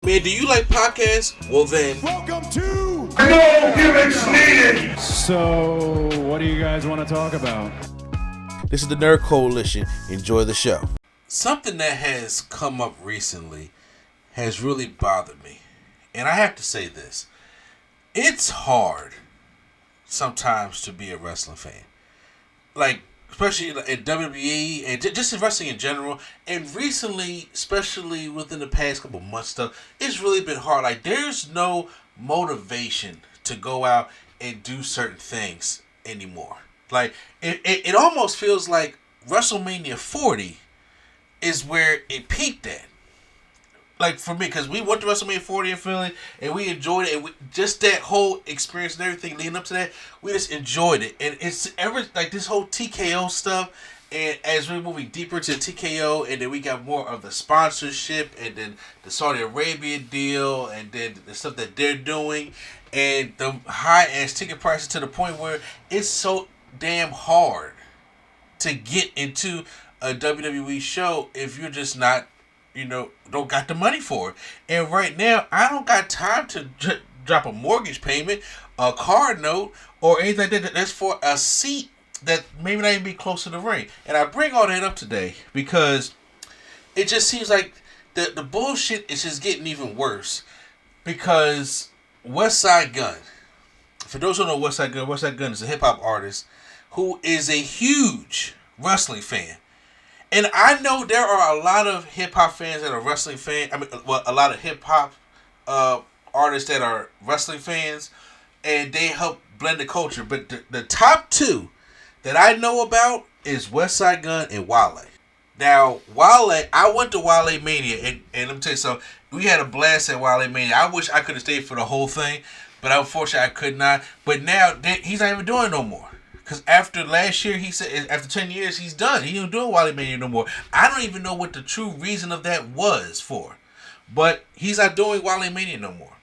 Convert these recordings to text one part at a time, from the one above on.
Man, do you like podcasts? Well then, welcome to No Gimmicks Needed! So, what do you guys want to talk about? This is the Nerd Coalition. Enjoy the show. something that has come up recently has really bothered me. And I have to say this. It's hard sometimes to be a wrestling fan. Like, especially in WWE and just in wrestling in general. And recently, especially within the past couple months stuff, it's really been hard. Like, there's no motivation to go out and do certain things anymore. Like, it almost feels like WrestleMania 40 is where it peaked at. Like, for me, because we went to WrestleMania 40 in Philly, and we enjoyed it, and just that whole experience and everything leading up to that, we just enjoyed it. And it's like this whole TKO stuff, and as we're moving deeper into TKO, and then we got more of the sponsorship, and then the Saudi Arabia deal, and then the stuff that they're doing, and the high-ass ticket prices to the point where it's so damn hard to get into a WWE show if you're just not, don't got the money for it. And right now, I don't got time to drop a mortgage payment, a car note, or anything like that. That's for a seat that maybe not even be close to the ring. And I bring all that up today because it just seems like the bullshit is just getting even worse. Because WESTSIDE GUNN, for those who don't know WESTSIDE GUNN is a hip-hop artist who is a huge wrestling fan. And I know there are a lot of hip-hop fans that are wrestling fans. A lot of hip-hop artists that are wrestling fans. And they help blend the culture. But the top two that I know about is WESTSIDE GUNN and Wale. Now, Wale, I went to Wale Mania. And let me tell you something. We had a blast at Wale Mania. I wish I could have stayed for the whole thing. But unfortunately, I could not. But now, he's not even doing it no more. Because after last year, he said, after 10 years, he's done. He ain't doing Wale Mania no more. I don't even know what the true reason of that was for. But he's not doing Wale Mania no more.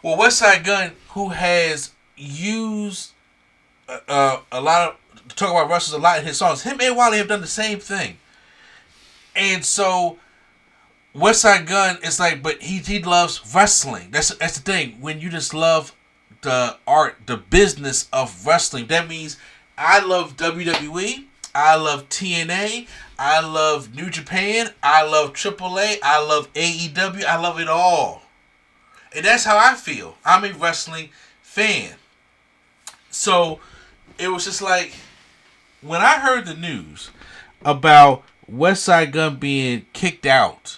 Well, WESTSIDE GUNN, who has used a lot of, talk about wrestlers a lot in his songs, him and Wale have done the same thing. And so, WESTSIDE GUNN is like, but he loves wrestling. That's the thing. When you just love the art, the business of wrestling. That means I love WWE, I love TNA, I love New Japan, I love AAA, I love AEW, I love it all. And that's how I feel. I'm a wrestling fan. So it was just like, when I heard the news about WESTSIDE GUNN being kicked out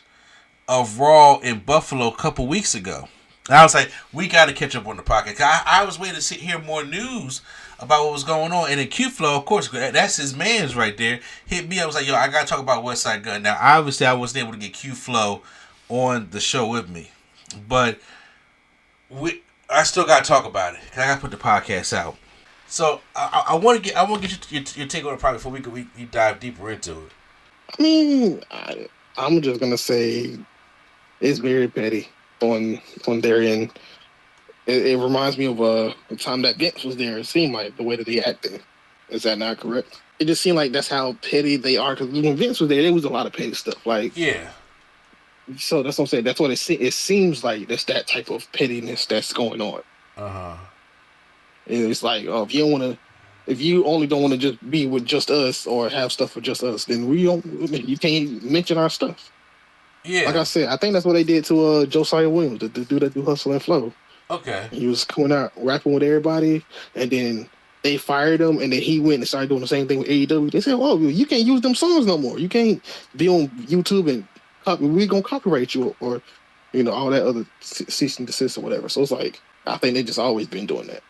of Raw in Buffalo a couple weeks ago, I was like, we got to catch up on the podcast. I was waiting to hear more news about what was going on. And then Q-Flow, of course, that's his man's right there, hit me. I was like, yo, I got to talk about WESTSIDE GUNN. Now, obviously, I wasn't able to get Q-Flow on the show with me. But I still got to talk about it. Because I got to put the podcast out. So, I want to get your take on it probably before we dive deeper into it. I mean, I'm just going to say it's very petty on their end. It reminds me of the time that Vince was there. It seemed like the way that they acted. Is that not correct? It just seemed like that's how petty they are. Because when Vince was there was a lot of petty stuff. Like, yeah. So that's what I'm saying. That's what it seems like. That's that type of pettiness that's going on. It's like, if you only don't want to just be with just us or have stuff for just us, then you can't mention our stuff. Yeah. Like I said, I think that's what they did to Josiah Williams, the dude that do Hustle and Flow. Okay. He was coming out rapping with everybody, and then they fired him, and then he went and started doing the same thing with AEW. They said, "Oh, you can't use them songs no more. You can't be on YouTube and we're gonna copyright you or all that other cease and desist or whatever." So it's like, I think they just always been doing that.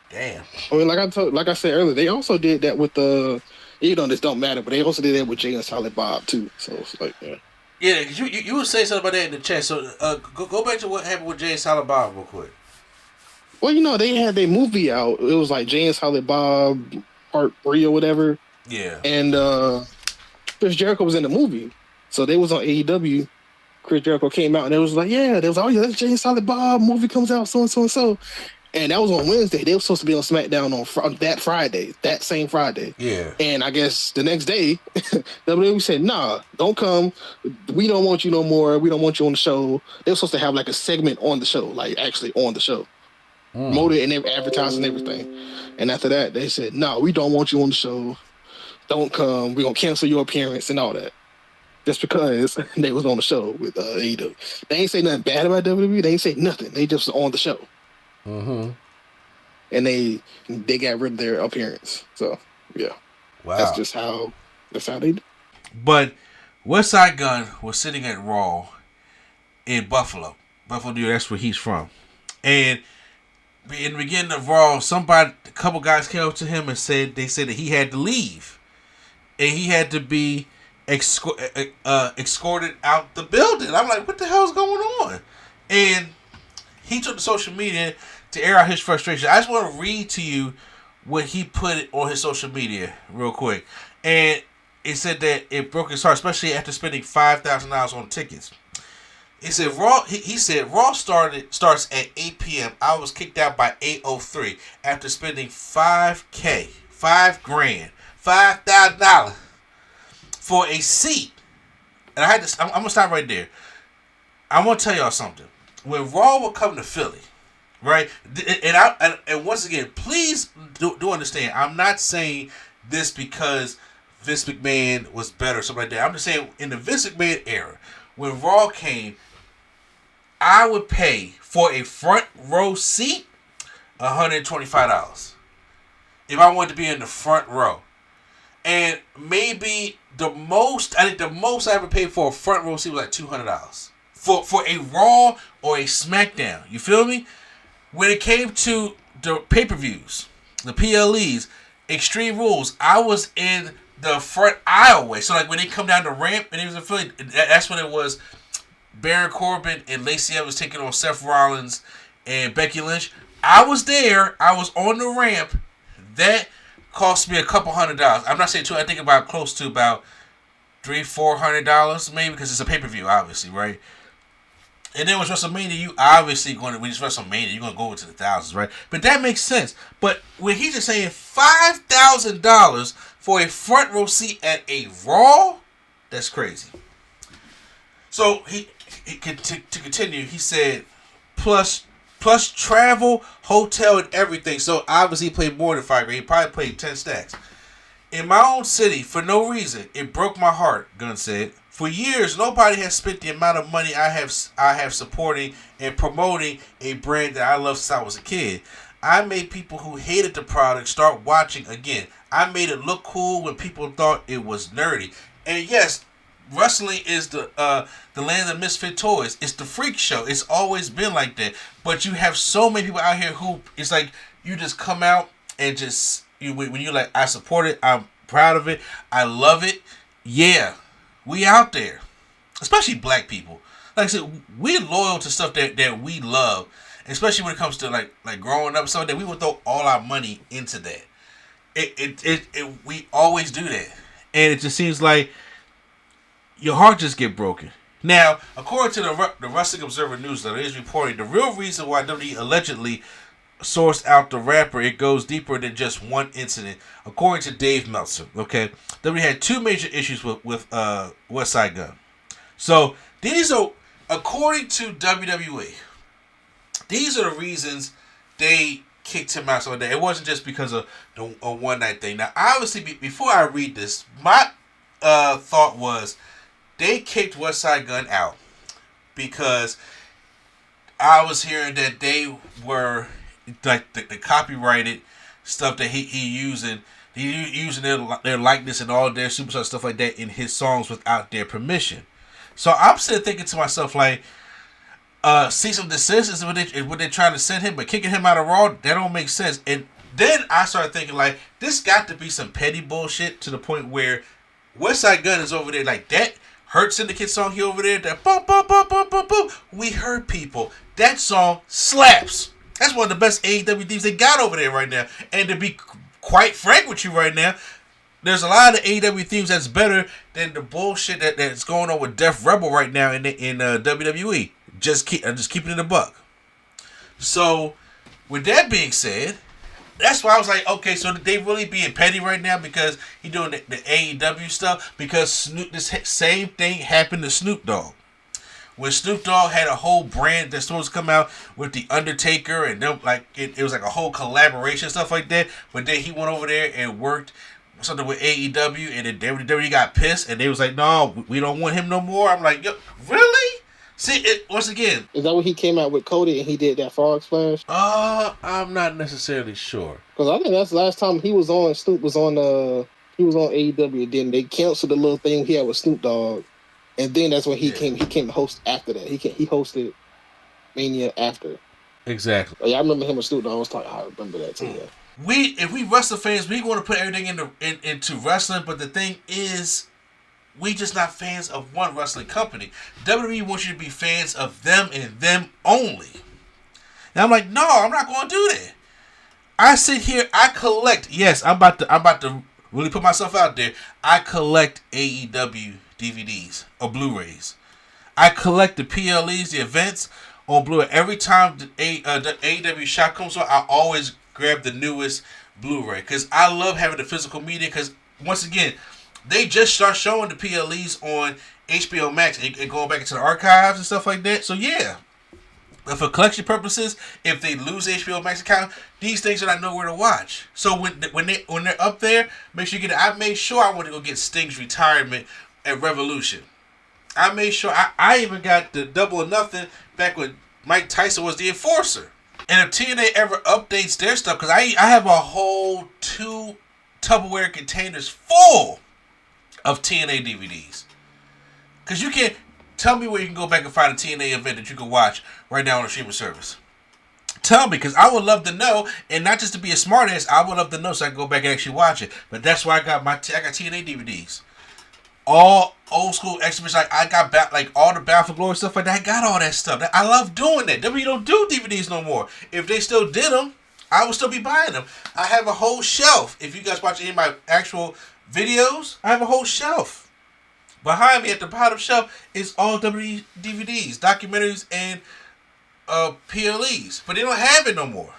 Damn. I mean, like I said earlier, they also did that with this don't matter, but they also did that with Jay and Silent Bob too. So it's like, yeah. Yeah, because you would say something about that in the chat. So go back to what happened with Jay and Silent Bob real quick. Well, they had their movie out. It was like Jay and Silent Bob Part 3 or whatever. Yeah. And Chris Jericho was in the movie. So they was on AEW. Chris Jericho came out and it was like, yeah, there was, oh yeah, that's Jay and Silent Bob. Movie comes out so and so and so. And that was on Wednesday. They were supposed to be on SmackDown on that Friday, that same Friday. Yeah. And I guess the next day, WWE said, nah, don't come. We don't want you no more. We don't want you on the show. They were supposed to have like a segment on the show, like actually on the show. Promoted and they were advertising everything. And after that, they said, no, we don't want you on the show. Don't come. We're going to cancel your appearance and all that. Just because they was on the show with AEW. They ain't say nothing bad about WWE. They ain't say nothing. They just on the show. Mm-hmm. And they got rid of their appearance. So, yeah. Wow. That's how they do. But WESTSIDE GUNN was sitting at Raw in Buffalo. Buffalo, New York, that's where he's from. And in the beginning of Raw, a couple guys came up to him and said that he had to leave. And he had to be escorted out the building. I'm like, what the hell's going on? And he took to social media to air out his frustration. I just want to read to you what he put on his social media real quick. And it said that it broke his heart, especially after spending $5,000 on tickets. He said Raw starts at 8 p.m. I was kicked out by 8:03 after spending $5,000, $5,000 for a seat. And I'm gonna stop right there. I want to tell y'all something. When Raw would come to Philly, right? And once again, please do understand. I'm not saying this because Vince McMahon was better or something like that. I'm just saying in the Vince McMahon era, when Raw came, I would pay for a front row seat $125 if I wanted to be in the front row. And maybe the most I ever paid for a front row seat was like $200 for a Raw or a Smackdown. You feel me? When it came to the pay-per-views, the PLEs, Extreme Rules, I was in the front aisleway. So like when they come down the ramp and it was in Philly, that's when it was Baron Corbin and Lacey Evans taking on Seth Rollins and Becky Lynch. I was there. I was on the ramp. That cost me a couple $100. I'm not saying two. I think about close to about $300-$400 maybe because it's a pay-per-view, obviously, right? And then with WrestleMania, you obviously when it's WrestleMania, you're gonna go into the thousands, right? But that makes sense. But when he's just saying $5,000 for a front row seat at a Raw, that's crazy. So to continue, he said plus travel, hotel, and everything. So obviously he played more than $5,000. He probably played 10 stacks. In my own city, for no reason, it broke my heart, Gunn said. For years, nobody has spent the amount of money I have supporting and promoting a brand that I love since I was a kid. I made people who hated the product start watching again. I made it look cool when people thought it was nerdy. And yes, wrestling is the land of misfit toys. It's the freak show. It's always been like that. But you have so many people out here who it's like you just come out and just when you're like, I support it, I'm proud of it, I love it. Yeah, we out there, especially black people. Like I said, we're loyal to stuff that we love, especially when it comes to like growing up. So that we would throw all our money into that. We always do that, and it just seems like your heart just get broken. Now, according to the Wrestling Observer newsletter, it is reporting the real reason why WWE allegedly sourced out the rapper, it goes deeper than just one incident. According to Dave Meltzer, okay, WWE had two major issues with WESTSIDE GUNN. So these are, according to WWE, these are the reasons they kicked him out. So that it wasn't just because of a one night thing. Now, obviously, before I read this, my thought was they kicked WESTSIDE GUNN out because I was hearing that they were like the copyrighted stuff that he using their likeness and all their superstar stuff like that in his songs without their permission. So I'm sitting thinking to myself like, cease and desist is what they're trying to send him, but kicking him out of Raw, that don't make sense. And then I started thinking like, this got to be some petty bullshit to the point where WESTSIDE GUNN is over there like that Hurt Syndicate song he over there, that boom boom boom boom boom boom. We Hurt People. That song slaps. That's one of the best AEW themes they got over there right now. And to be quite frank with you right now, there's a lot of the AEW themes that's better than the bullshit that's going on with Def Rebel right now in WWE. Just keeping it a buck. So with that being said, that's why I was like, okay, so did they really being petty right now because he doing the AEW stuff? Because this same thing happened to Snoop Dogg. When Snoop Dogg had a whole brand that's supposed to come out with the Undertaker, and them, like it was like a whole collaboration stuff like that. But then he went over there and worked something with AEW, and then WWE got pissed, and they was like, no, we don't want him no more. I'm like, yo, really? See, once again. Is that when he came out with Cody and he did that frog splash? I'm not necessarily sure. Because I think that's the last time he was on. Snoop was on. He was on AEW. Then they canceled the little thing he had with Snoop Dogg, and then that's when he came. He came to host after that. He hosted Mania after. Exactly. Like, I remember him and Snoop Dogg. I was talking. I remember that too. Yeah. If we wrestling fans, we want to put everything into wrestling, but the thing is, we just not fans of one wrestling company. WWE wants you to be fans of them and them only. And I'm like, no, I'm not going to do that. I sit here, I collect. Yes, I'm about to really put myself out there. I collect AEW DVDs or Blu-rays. I collect the PLEs, the events on Blu-ray. Every time the AEW shop comes on, I always grab the newest Blu-ray because I love having the physical media. Because once again, they just start showing the PLEs on HBO Max and going back into the archives and stuff like that. So yeah, but for collection purposes, if they lose the HBO Max account, these things are not nowhere to watch. So when they're up there, make sure you get it. I made sure I went to go get Sting's retirement at Revolution. I made sure I even got the Double or Nothing back when Mike Tyson was the Enforcer. And if TNA ever updates their stuff, because I have a whole 2 Tupperware containers full of TNA DVDs. Because you can't tell me where you can go back and find a TNA event that you can watch right now on a streaming service. Tell me, because I would love to know, and not just to be a smartass, I would love to know so I can go back and actually watch it. But that's why I got TNA DVDs. All old school exhibitions, I got back, like all the Battle for Glory stuff like that. I got all that stuff. I love doing that. WWE don't do DVDs no more. If they still did them, I would still be buying them. I have a whole shelf. If you guys watch any of my actual videos, I have a whole shelf. Behind me at the bottom shelf is all WWE DVDs, documentaries, and PLEs. But they don't have it no more.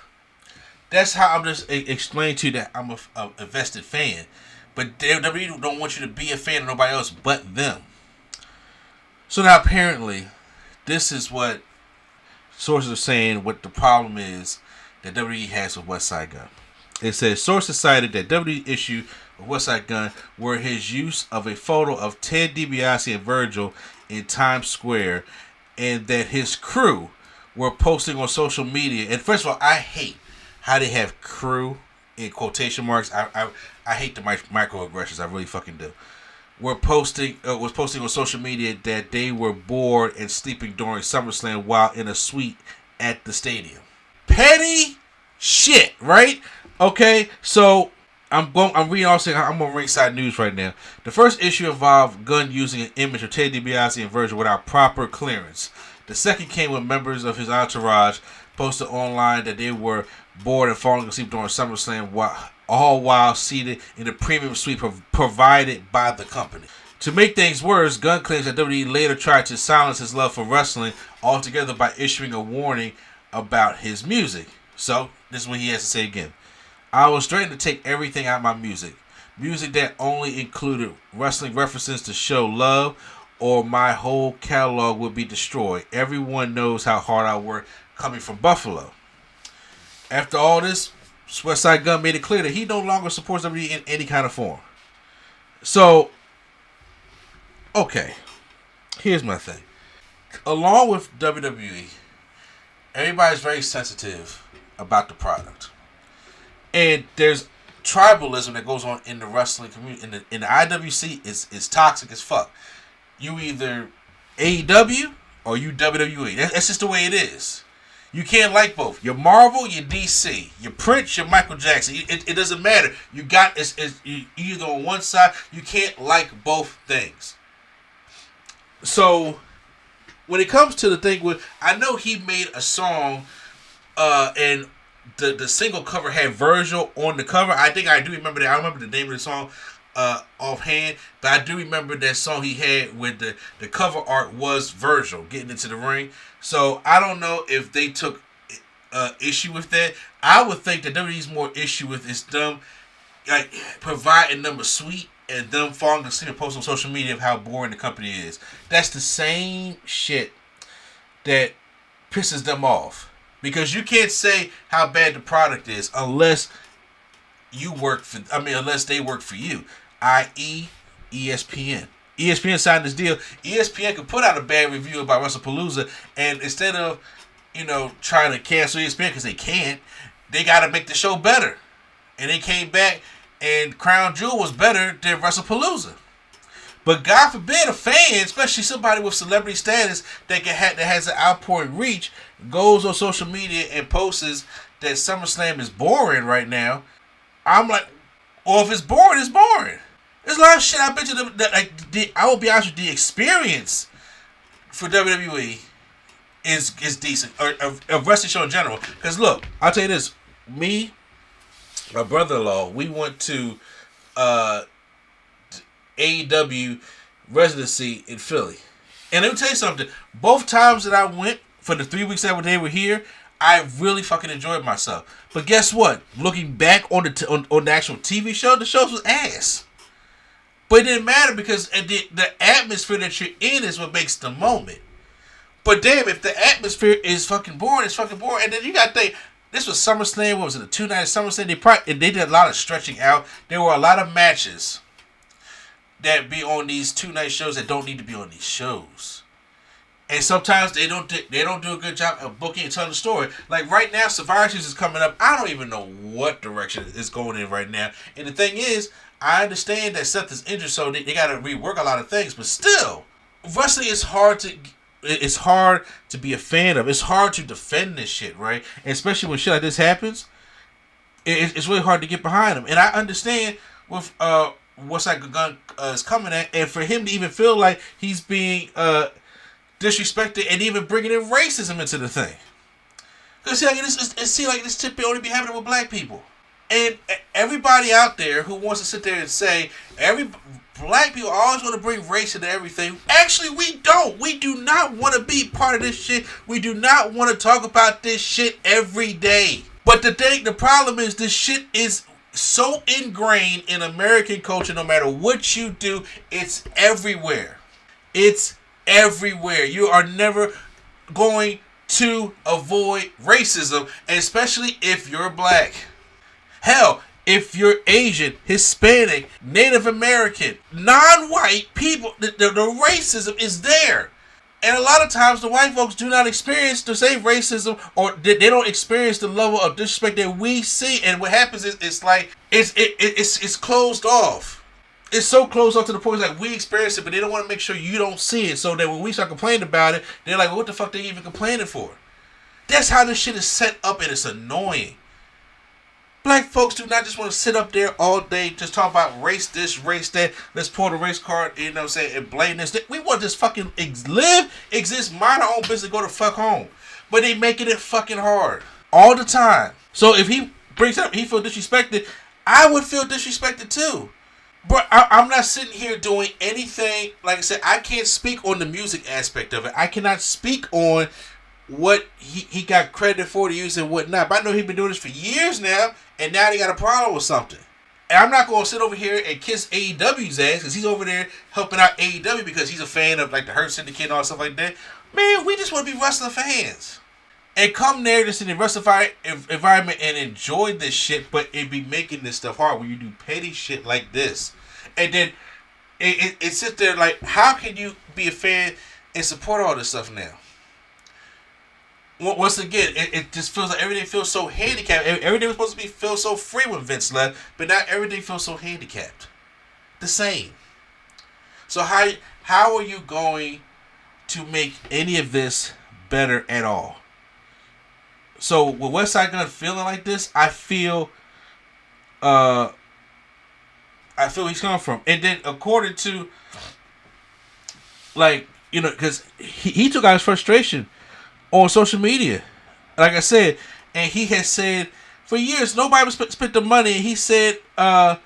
That's how I'm just explaining to you that I'm a invested fan. But WWE don't want you to be a fan of nobody else but them. So now apparently, this is what sources are saying what the problem is that WWE has with WESTSIDE GUNN. It says, sources cited that WWE issue with WESTSIDE GUNN were his use of a photo of Ted DiBiase and Virgil in Times Square, and that his crew were posting on social media. And first of all, I hate how they have crew in quotation marks. I hate the microaggressions. I really fucking do. Was posting on social media that they were bored and sleeping during SummerSlam while in a suite at the stadium. Petty shit, right? Okay, so I'm reading also. I'm on Ringside News right now. The first issue involved Gunn using an image of Ted DiBiase and Virgil without proper clearance. The second came when members of his entourage posted online that they were bored and falling asleep during SummerSlam while seated in the premium suite provided by the company. To make things worse, Gunn claims that WWE later tried to silence his love for wrestling altogether by issuing a warning about his music. So, this is what he has to say again. I was threatened to take everything out of my music. Music that only included wrestling references to show love, or my whole catalog would be destroyed. Everyone knows how hard I work coming from Buffalo. After all this, WESTSIDE GUNN made it clear that he no longer supports WWE in any kind of form. So, okay, here's my thing. Along with WWE, everybody's very sensitive about the product. And there's tribalism that goes on in the wrestling community. In the IWC, it's toxic as fuck. You either AEW or you WWE. That's just the way it is. You can't like both. You're Marvel, you're DC. You're Prince, you're Michael Jackson. It doesn't matter. You got you either on one side. You can't like both things. So when it comes to the thing with, I know he made a song, and the single cover had Virgil on the cover. I think I do remember that. I don't remember the name of the song offhand, but I do remember that song he had with the cover art was Virgil getting into the ring. So I don't know if they took issue with that. I would think that WWE's more issue with is them like providing them a suite and them falling asleep and posting on social media of how boring the company is. That's the same shit that pisses them off. Because you can't say how bad the product is unless unless they work for you, i.e. ESPN. ESPN signed this deal. ESPN could put out a bad review about WrestlePalooza, and instead of, trying to cancel ESPN because they can't, they got to make the show better. And they came back, and Crown Jewel was better than WrestlePalooza. But God forbid a fan, especially somebody with celebrity status that has an outpouring reach, goes on social media and posts that SummerSlam is boring right now. I'm like, well, if it's boring, it's boring. There's a lot of shit I bet you I will be honest with you, the experience for WWE is decent, or a wrestling show in general. Because look, I'll tell you this, me, my brother-in-law, we went to AEW residency in Philly. And let me tell you something, both times that I went, for the 3 weeks that they were here, I really fucking enjoyed myself. But guess what? Looking back on the actual TV show, the show was ass. But it didn't matter because the atmosphere that you're in is what makes the moment. But damn, if the atmosphere is fucking boring, it's fucking boring. And then you got to think, this was SummerSlam, what was it, a 2-night SummerSlam? They did a lot of stretching out. There were a lot of matches that be on these 2-night shows that don't need to be on these shows. And sometimes they don't do a good job of booking and telling the story. Like right now, Survivor Series is coming up. I don't even know what direction it's going in right now. And the thing is, I understand that Seth is injured, so they got to rework a lot of things. But still, wrestling is hard to be a fan of. It's hard to defend this shit, right? And especially when shit like this happens, it's really hard to get behind them. And I understand with WESTSIDE GUNN is coming at, and for him to even feel like he's being disrespected and even bringing in racism into the thing. Because this tip only be happening with black people. And everybody out there who wants to sit there and say black people always want to bring race into everything. Actually, we don't. We do not want to be part of this shit. We do not want to talk about this shit every day. But the problem is this shit is so ingrained in American culture. No matter what you do, it's everywhere. It's everywhere. You are never going to avoid racism, especially if you're black. Hell, if you're Asian, Hispanic, Native American, non-white people, the racism is there. And a lot of times the white folks do not experience the same racism, or they don't experience the level of disrespect that we see. And what happens is it's closed off. It's so closed off to the point like we experience it, but they don't want to make sure you don't see it. So that when we start complaining about it, they're like, well, what the fuck they even complaining for? That's how this shit is set up, and it's annoying. Black folks do not just want to sit up there all day, just talk about race this, race that. Let's pull the race card, and blame this. We want to just fucking live, exist, mind our own business, go the fuck home. But they making it fucking hard all the time. So if he brings it up, he feel disrespected, I would feel disrespected too. But I'm not sitting here doing anything. Like I said, I can't speak on the music aspect of it. I cannot speak on what he got credit for to use and whatnot. But I know he's been doing this for years now, and now they got a problem with something. And I'm not going to sit over here and kiss AEW's ass because he's over there helping out AEW because he's a fan of like the Hurt Syndicate and all stuff like that. Man, we just want to be wrestling fans. And come there just in the wrestling environment and enjoy this shit, but it be making this stuff hard when you do petty shit like this. And then it sits there like, how can you be a fan and support all this stuff now? Once again, it just feels like everything feels so handicapped. Everything was supposed to feel so free when Vince left, but now everything feels so handicapped. The same. So how are you going to make any of this better at all? So with WESTSIDE GUNN feeling like this, I feel he's coming from. And then according to, because he took out his frustration on social media, like I said, and he has said for years nobody was spent the money. And he said that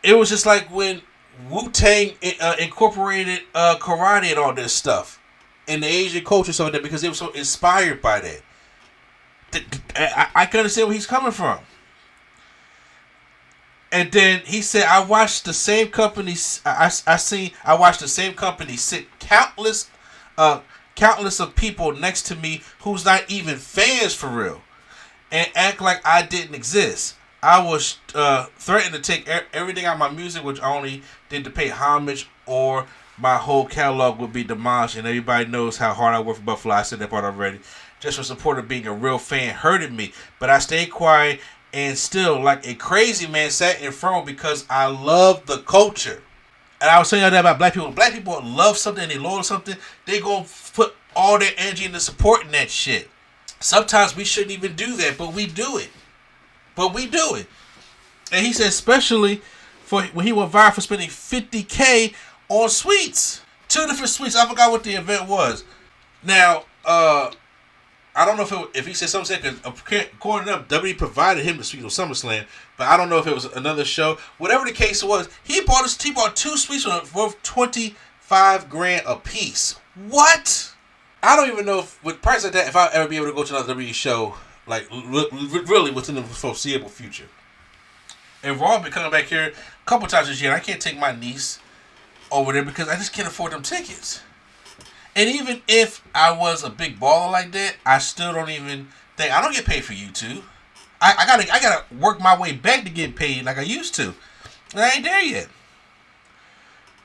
it was just like when Wu-Tang incorporated karate and all this stuff, and the Asian culture, so that because they were so inspired by that. I can understand where he's coming from. And then he said, I watched the same company. I watched the same company sit countless of people next to me who's not even fans for real, and act like I didn't exist. I was threatened to take everything out of my music, which I only did to pay homage, or my whole catalog would be demolished. And everybody knows how hard I work for Buffalo. I said that part already. Just for support of being a real fan hurted me, but I stayed quiet. And still, like a crazy man, sat in front because I love the culture. And I was telling you that about black people. Black people love something and they loyal to something. They gonna put all their energy into supporting that shit. Sometimes we shouldn't even do that, but we do it. And he said, especially for when he went viral for spending $50K on suites. 2 different suites. I forgot what the event was. Now, I don't know if he said something, because according to them, WWE provided him the suite on SummerSlam, but I don't know if it was another show. Whatever the case was, he bought 2 suites worth $25,000 a piece. What? I don't even know if with price like that, if I'll ever be able to go to another WWE show, like really within the foreseeable future. And Raw been coming back here a couple times this year, and I can't take my niece over there because I just can't afford them tickets. And even if I was a big baller like that, I still don't even think I don't get paid for YouTube. I gotta work my way back to get paid like I used to. And I ain't there yet.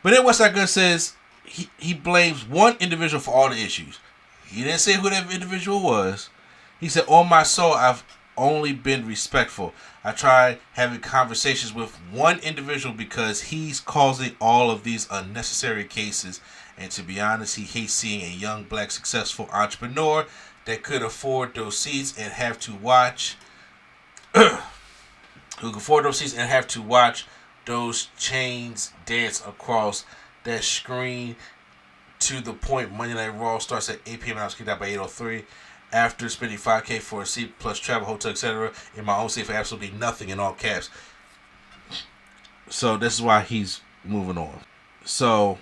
But then WESTSIDE GUNN says he blames one individual for all the issues. He didn't say who that individual was. He said, on my soul, I've only been respectful. I tried having conversations with one individual because he's causing all of these unnecessary cases. And to be honest, he hates seeing a young black successful entrepreneur that could afford those seats and have to watch those chains dance across that screen to the point Monday Night Raw starts at 8 p.m. and I was kicked out by 8:03 after spending $5K for a seat plus travel, hotel, etc. in my own seat for absolutely nothing in all caps. So this is why he's moving on. So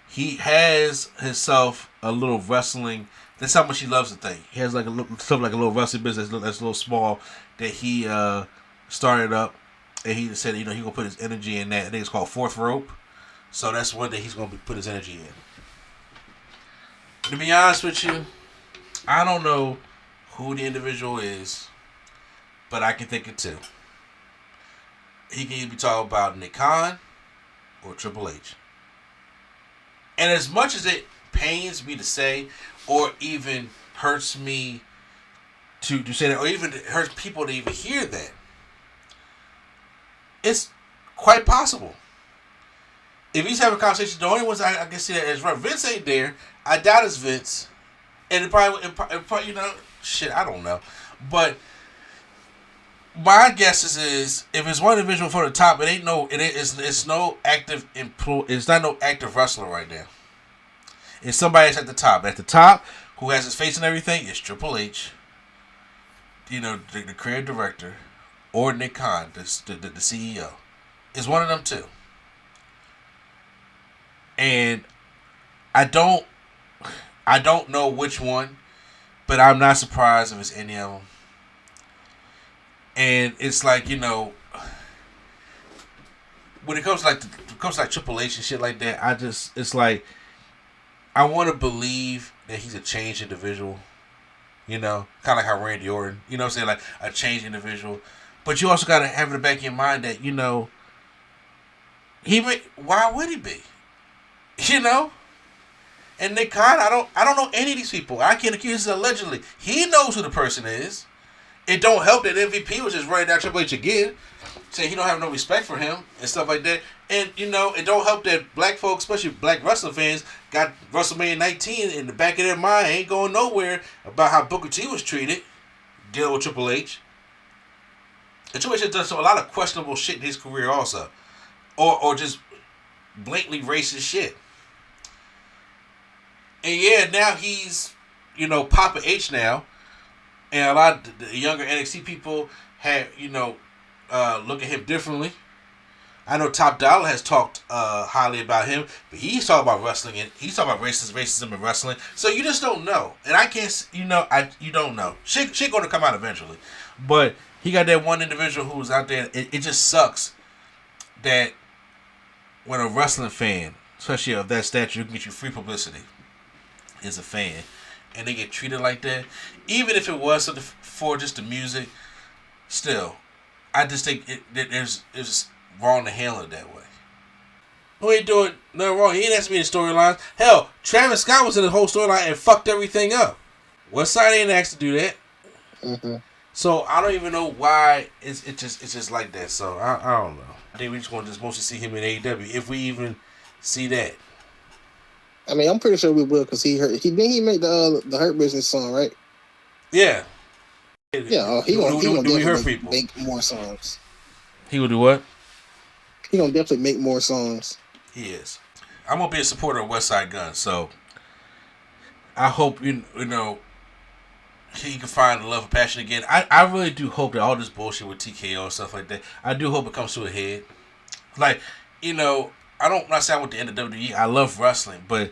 he has himself a little wrestling. That's how much he loves the thing. He has like a little wrestling business that's a little small that he started up, and he said he gonna put his energy in that. I think it's called Fourth Rope. So that's one that he's gonna put his energy in. To be honest with you, I don't know who the individual is, but I can think of 2. He can either be talking about Nick Khan or Triple H. And as much as it pains me to say, or even hurts me to say that, or even hurts people to even hear that, it's quite possible. If he's having a conversation, the only ones I can see that is right. Vince ain't there. I doubt it's Vince. And it probably I don't know. But my guess is if it's one individual from the top, it's no active it's not no active wrestler right now. It's somebody that's at the top. At the top, who has his face and everything, is Triple H. The creative director, or Nick Khan, the CEO. It's one of them 2. And I don't know which one, but I'm not surprised if it's any of them. And it's like, when it comes to like Triple H and shit like that, it's like I want to believe that he's a changed individual. Kind of like how Randy Orton, what I'm saying, like a changed individual. But you also got to have in the back of your mind that, why would he be? And Nick Khan, I don't know any of these people. I can't accuse this allegedly. He knows who the person is. It don't help that MVP was just running down Triple H again, saying he don't have no respect for him and stuff like that. And it don't help that black folks, especially black wrestling fans, got WrestleMania 19 in the back of their mind, ain't going nowhere about how Booker T was treated, dealing with Triple H. And Triple H has done a lot of questionable shit in his career also, or just blatantly racist shit. And yeah, now he's, Papa H now. And a lot of the younger NXT people have, look at him differently. I know Top Dollar has talked highly about him, but he's talking about wrestling and he's talking about racism in wrestling. So you just don't know, and I can't. You don't know. Shit going to come out eventually, but he got that one individual who's out there. It just sucks that when a wrestling fan, especially of that stature, who can get you free publicity, is a fan, and they get treated like that, even if it was for just the music, still, I just think it's wrong to handle it that way. Who ain't doing nothing wrong? He ain't asked me in storylines. Hell, Travis Scott was in the whole storyline and fucked everything up. Westside ain't asked to do that. Mm-hmm. So I don't even know why it's just like that. So I don't know. I think we just want to just mostly see him in AEW if we even see that. I mean, I'm pretty sure we will because he made the Hurt Business song, right? Yeah. Yeah, he gonna definitely make more songs. He will do what? He gonna definitely make more songs. He is. I'm gonna be a supporter of WESTSIDE GUNN, so I hope you know he can find the love and passion again. I really do hope that all this bullshit with TKO and stuff like that, I do hope it comes to a head. Like, I'm not saying I went to end of WWE. I love wrestling, but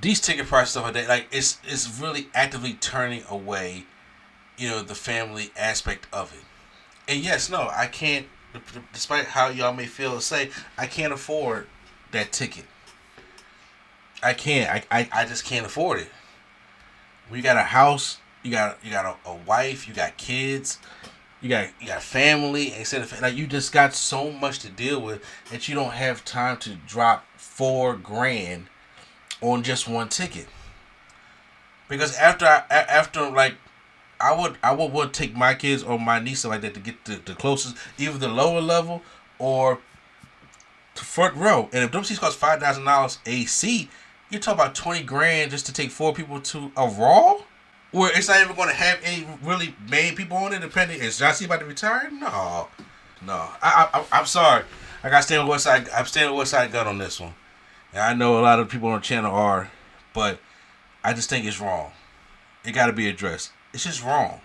these ticket prices stuff like that, like it's really actively turning away, the family aspect of it. And yes, no, I can't. Despite how y'all may feel to say, I can't afford that ticket. I can't. I just can't afford it. When you got a house, you got a wife, you got kids, you got family. Instead of like, you just got so much to deal with that you don't have time to drop $4,000 on just one ticket. Because after like, I would take my kids or my niece like that to get the closest, either the lower level or to front row. And if those seats cost $5,000 a seat, you're talking about $20,000 just to take 4 people to a Raw, where it's not even going to have any really main people on it. Depending, is John Cena about to retire? No. I'm sorry. I got to stand with WESTSIDE. I'm standing with WESTSIDE GUNN on this one. And I know a lot of people on the channel are, but I just think it's wrong. It got to be addressed. It's just wrong.